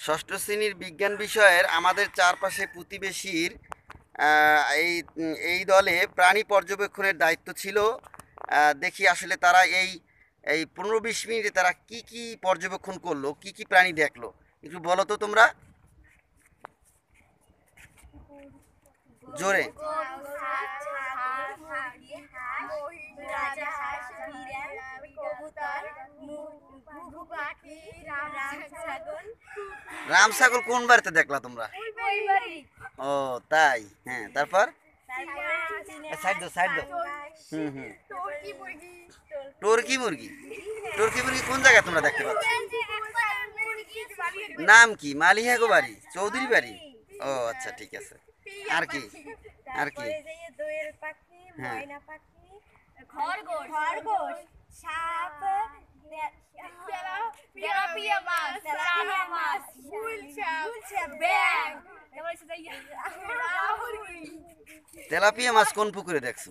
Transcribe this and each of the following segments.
ষষ্ঠ শ্রেণীর বিজ্ঞান বিষয়ের আমাদের চারপাশে প্রতিবেশীর এই এই দলে প্রাণী পর্যবেক্ষণের দায়িত্ব ছিল। দেখি আসলে তারা এই 15-20 মিনিটে তারা কি কি পর্যবেক্ষণ করলো, কি কি প্রাণী দেখলো, একটু বলো তো তোমরা জোরে। রাম ছাগল কোন বাড়িতে দেখলা তোমরা? ও তাই, হ্যাঁ, তারপর সাইড দাও সাইড দাও। হুম হুম। টর্কি মুরগি, টর্কি মুরগি কোন জায়গায় তোমরা দেখতে পাচ্ছ? নাম কি? মালিহা গো বাড়ি, চৌধুরী বাড়ি। ও আচ্ছা, ঠিক আছে। আর কি? আর কি? হ্যাঁ, তেলাপিয়া মাছ কোন পুকুরে দেখছো?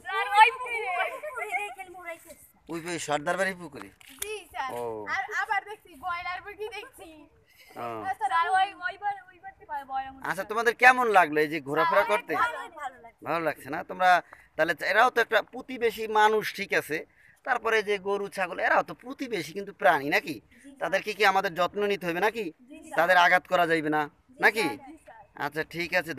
ওই ওই সর্দার বাড়ি পুকুরে। ও ও। আচ্ছা, তোমাদের কেমন লাগলো এই যে ঘোরাফেরা করতে? ভালো লাগছে না? তোমরা তাহলে এরাও তো একটা প্রতিবেশী মানুষ, ঠিক আছে। তারপরে যে গরু ছাগল এরাও তো প্রতিবেশী কিন্তু প্রাণী নাকি? তাদেরকে কি আমাদের যত্ন নিতে হবে নাকি? তাদের আঘাত করা যাইবে না নাকি? আচ্ছা, ঠিক আছে।